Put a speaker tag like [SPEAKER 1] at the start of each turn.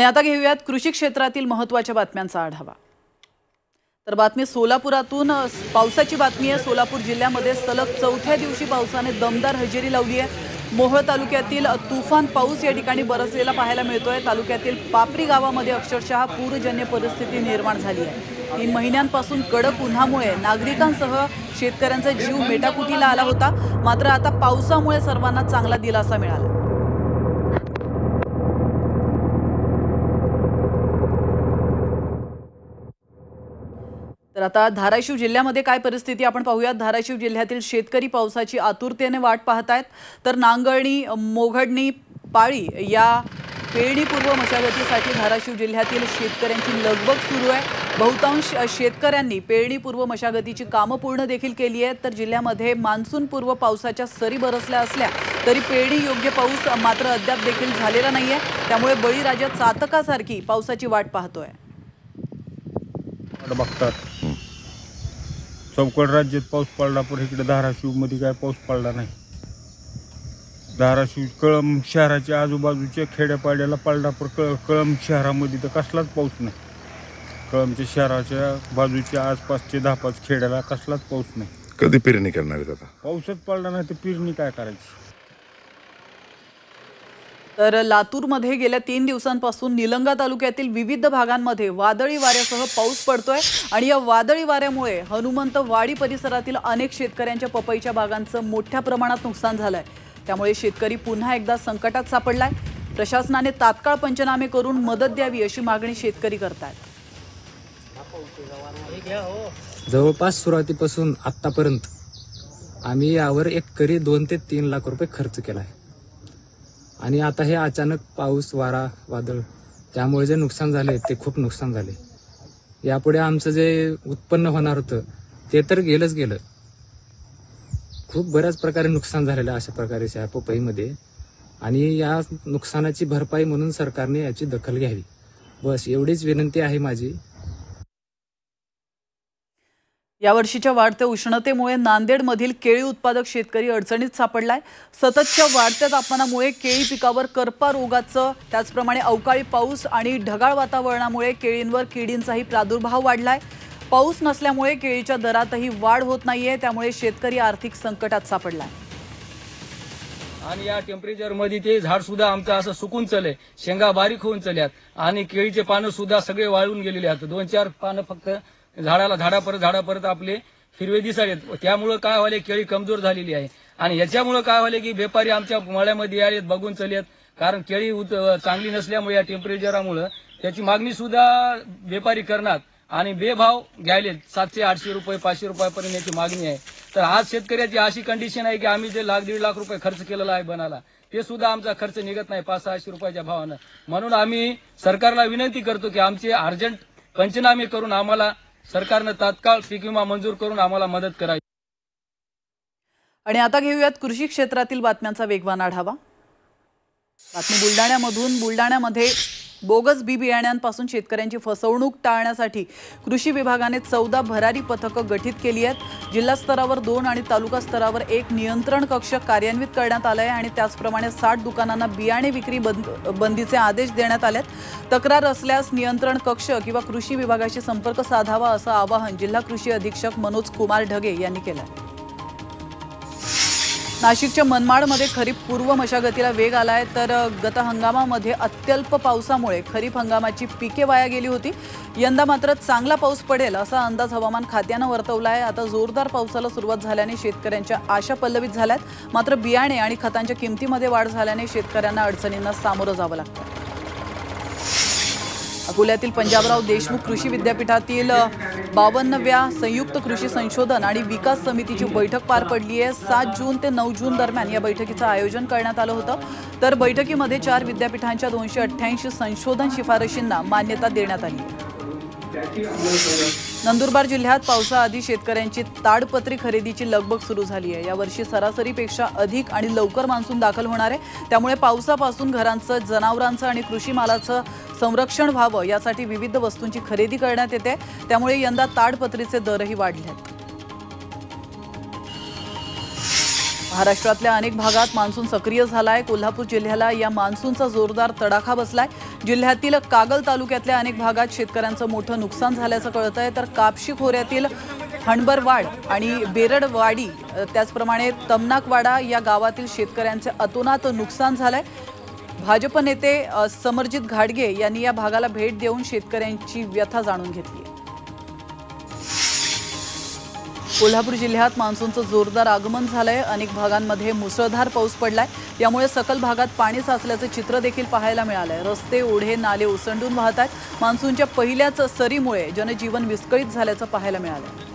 [SPEAKER 1] आणि आता घेऊयात कृषी क्षेत्रातील महत्त्वाच्या बातम्यांचा आढावा। तर बातमी सोलापुरातून पावसाची बातमी आहे। सोलापूर जिल्ह्यामध्ये सलग चौथ्या दिवशी पावसाने दमदार हजेरी लावली आहे। मोहोळ तालुक्यातील तुफान पाऊस या ठिकाणी बरसलेला पाहायला मिळतोय। तालुक्यातील पापरी गावामध्ये अक्षरशः पूरजन्य परिस्थिती निर्माण झाली आहे। 3 महिन्यांपासून कडक उन्हामुळे नागरिकांसह शेतकऱ्यांचा जीव मेटाकुटीला आला होता। मात्र आता पावसामुळे सर्वांना चांगला दिलासा मिळाला। तर आता धाराशिव जिल्ह्यामध्ये काय परिस्थिती आपण पाहूयात। धाराशिव जिल्ह्यातील शेतकरी पावसाची आतुरतेने वाट पाहतायत। तर नांगरणी, मोघडणी, पाळी या पेरणीपूर्व मशागतीसाठी धाराशिव जिल्ह्यातील शेतकऱ्यांची लगबग सुरू आहे। बहुतांश शेतकऱ्यांनी पेरणीपूर्व मशागतीची कामं पूर्ण देखील केली आहेत। तर जिल्ह्यामध्ये मान्सूनपूर्व पावसाच्या सरी बरसल्या असल्या तरी पेरणी योग्य पाऊस मात्र अद्याप देखील झालेला नाहीये। त्यामुळे बळीराजा चातकासारखी पावसाची वाट पाहतोय।
[SPEAKER 2] बघतात चौकड राज्यात पाऊस पडला पण इकडे धाराशिव मध्ये काय पाऊस पडला नाही। धाराशिव कळंब शहराच्या आजूबाजूच्या खेड्यापाड्याला पडला पण कळंब शहरामध्ये तर कसलाच पाऊस नाही। कळंबच्या शहराच्या बाजूच्या आसपासच्या 10-5 खेड्याला कसलाच पाऊस नाही।
[SPEAKER 3] कधी पेरणी करणार आहेत आता?
[SPEAKER 2] पाऊसच पडला नाही तर पेरणी काय करायची।
[SPEAKER 1] तर लातूरमध्ये गेल्या 3 दिवसांपासून निलंगा तालुक्यातील विविध भागांमध्ये वादळी वाऱ्यासह पाऊस पडतोय आणि या वादळी वाऱ्यामुळे हनुमंतवाडी परिसरातील अनेक शेतकऱ्यांच्या पपईच्या बागांचं मोठ्या प्रमाणात नुकसान झालंय। त्यामुळे शेतकरी पुन्हा एकदा संकटात सापडलाय। प्रशासनाने तात्काळ पंचनामे करून मदत द्यावी अशी मागणी शेतकरी करतायत।
[SPEAKER 4] जवळपास सुरुवातीपासून आतापर्यंत आम्ही यावर एकरी 2 ते 3 लाख रुपये खर्च केलाय आणि आता हे अचानक पाऊस, वारा, वादळ त्यामुळे जे नुकसान झाले ते खूप नुकसान झाले। यापुढे आमचं जे उत्पन्न होणार होतं ते तर गेलंच गेलं। खूप बऱ्याच प्रकारे नुकसान झालेलं अशा प्रकारे या पपईमध्ये आणि या नुकसानाची भरपाई म्हणून सरकारने याची दखल घ्यावी, बस एवढीच विनंती आहे माझी।
[SPEAKER 1] या वर्षीच्या वाढत्या उष्णतेमुळे नांदेडमधील केळी उत्पादक शेतकरी अडचणीत सापडलाय। सततच्या वाढत्या तापमानामुळे केळी पिकावर करपा रोगाचं, त्याचप्रमाणे अवकाळी पाऊस आणि ढगाळ वातावरणामुळे केळींवर किडींचाही प्रादुर्भाव वाढलाय। पाऊस नसल्यामुळे केळीच्या दरातही वाढ होत नाहीये। त्यामुळे शेतकरी आर्थिक संकटात सापडलाय।
[SPEAKER 5] आणि या टेम्परेचर मध्ये ते झाड सुद्धा आमचं असं सुकून चले, शेंगा बारीक होऊन चल्यात आणि केळीचे पानं सुद्धा सगळे वाळून गेलेले आहेत। 2-4 पानं फक्त झाडापर्यंत आपले हिरवे दिसायलेत। त्यामुळे काय व्हायले, केळी कमजोर झालेली आहे आणि याच्यामुळे काय व्हायले की व्यापारी आमच्या मळ्यामध्ये आलेत, बघून चलेत। कारण केळी चांगली नसल्यामुळे या टेम्परेचरामुळे त्याची मागणी सुद्धा व्यापारी करणार आणि बेभाव घ्यायलेत। 700-800 रुपये 500 रुपयापर्यंत याची मागणी आहे। तर आज शेतकऱ्याची अशी कंडिशन आहे की आम्ही जे 1-1.5 लाख रुपये खर्च केलेला आहे बनाला, ते सुद्धा आमचा खर्च निघत नाही 500-600 रुपयाच्या भावानं। म्हणून आम्ही सरकारला विनंती करतो की आमचे अर्जंट पंचनामे करून आम्हाला सरकारने तात्काळ पीक विमा मंजूर करून आम्हाला मदत करावी।
[SPEAKER 1] आणि आता घेऊयात कृषी क्षेत्रातील बातम्यांचा वेगवान आढावा। बातमी बुलढाण्यामधून। बुलढाण्यामध्ये बोगस बी बियाण्यांपासून शेतकऱ्यांची फसवणूक टाळण्यासाठी कृषी विभागाने 14 भरारी पथकं गठीत केली आहेत। जिल्हा स्तरावर 2 आणि तालुका स्तरावर 1 नियंत्रण कक्ष कार्यान्वित करण्यात आले आणि त्याचप्रमाणे 60 दुकानांना बियाणे विक्री बंदीचे आदेश देण्यात आलेत। तक्रार असल्यास नियंत्रण कक्ष किंवा कृषी विभागाशी संपर्क साधावा असं आवाहन जिल्हा कृषी अधीक्षक मनोज कुमार ढगे यांनी केलं। नाशिकच्या मनमाडमध्ये खरीप पूर्व मशागतीला वेग आलाय। तर गत हंगामामध्ये अत्यल्प पावसामुळे खरीप हंगामाची पिके वाया गेली होती। यंदा मात्र चांगला पाऊस पडेल असा अंदाज हवामान खात्यानं वर्तवलाय। आता जोरदार पावसाला सुरुवात झाल्याने शेतकऱ्यांच्या आशा पल्लवित झाल्यात। मात्र बियाणे आणि खतांच्या किमतीमध्ये वाढ झाल्याने शेतकऱ्यांना अडचणींना सामोरं जावं लागतं। अकोल्यातील पंजाबराव देशमुख कृषी विद्यापीठातील 52व्या संयुक्त कृषी संशोधन आणि विकास समितीची बैठक पार पडली आहे। 7 जून ते 9 जून दरम्यान या बैठकीचं आयोजन करण्यात आलं होतं। तर बैठकीमध्ये 4 विद्यापीठांच्या 288 संशोधन शिफारशींना मान्यता देण्यात आली आहे। नंदुरबार जिल्ह्यात पावसाआधी शेतकऱ्यांची ताडपत्री खरेदीची लगबग सुरू झाली आहे। यावर्षी सरासरीपेक्षा अधिक आणि लवकर मान्सून दाखल होणार आहे। त्यामुळे पावसापासून घरांचं, जनावरांचं आणि कृषी मालाचं संरक्षण व्हावं यासाठी विविध वस्तूंची खरेदी करण्यात येते। त्यामुळे यंदा ताडपत्रीचे दरही वाढले आहेत। महाराष्ट्रातल्या अनेक भागात मान्सून सक्रिय झालाय। कोल्हापूर जिल्ह्याला या मान्सूनचा जोरदार तडाखा बसलाय। जिल्ह्यातील कागल तालुक्यातल्या अनेक भागात शेतकऱ्यांचं मोठं नुकसान झाल्याचं कळत आहे, तर कापशी खोऱ्यातील हणबरवाड आणि बेरडवाडी त्याचप्रमाणे तमनाकवाडा या गावातील शेतकऱ्यांचे अतोनात नुकसान झालंय। भाजप नेते समरजित घाडगे यांनी या भागाला भेट देऊन शेतकऱ्यांची व्यथा जाणून घेतली। कोल्हापूर जिल्ह्यात मान्सूनचं जोरदार आगमन झालंय। अनेक भागांमध्ये मुसळधार पाऊस पडलाय, यामुळे सकल भागात पाणी साचल्याचं चित्र देखील पाहायला मिळालंय। रस्ते, ओढे, नाले ओसंडून वाहत आहेत। मान्सूनच्या पहिल्याच सरीमुळे जनजीवन विस्कळीत झाल्याचं पाहायला मिळालंय।